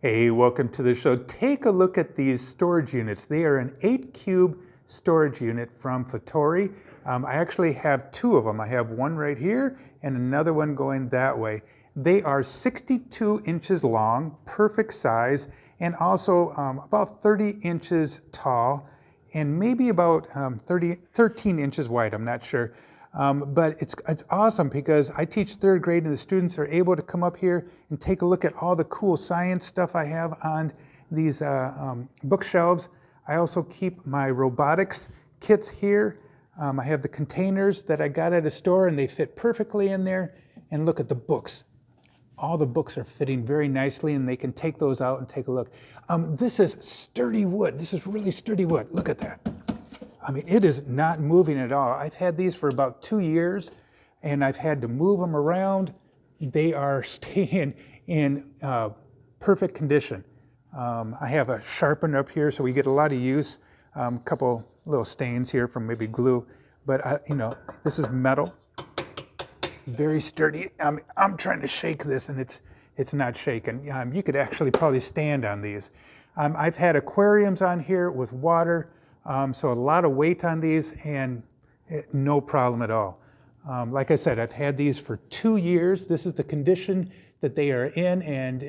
Hey, welcome to the show. Take a look at these storage units. They are an 8-cube storage unit from FATORRI. I actually have two of them. I have one right here and another one going that way. They are 62 inches long, perfect size, and also about 30 inches tall, and maybe about 13 inches wide, I'm not sure. But it's awesome because I teach third grade and the students are able to come up here and take a look at all the cool science stuff I have on these bookshelves. I also keep my robotics kits here. I have the containers that I got at a store and they fit perfectly in there. And look at the books. All the books are fitting very nicely and they can take those out and take a look. This is sturdy wood. This is really sturdy wood. Look at that. I mean, it is not moving at all. I've had these for about 2 years and I've had to move them around. They are staying in perfect condition. I have a sharpener up here so we get a lot of use. A couple little stains here from maybe glue, but this is metal. Very sturdy. I'm trying to shake this and it's not shaking. You could actually probably stand on these. I've had aquariums on here with water, so a lot of weight on these and no problem at all. Like I said, I've had these for 2 years. This is the condition that they are in and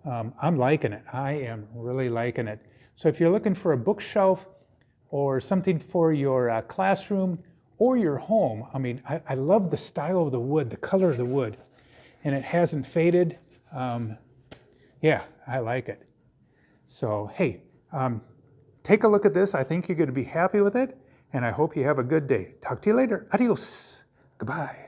I'm liking it. I am really liking it. So if you're looking for a bookshelf or something for your classroom, or your home. I mean, I love the style of the wood, the color of the wood, and it hasn't faded. Yeah, I like it. So, hey, take a look at this. I think you're going to be happy with it, and I hope you have a good day. Talk to you later. Adios. Goodbye.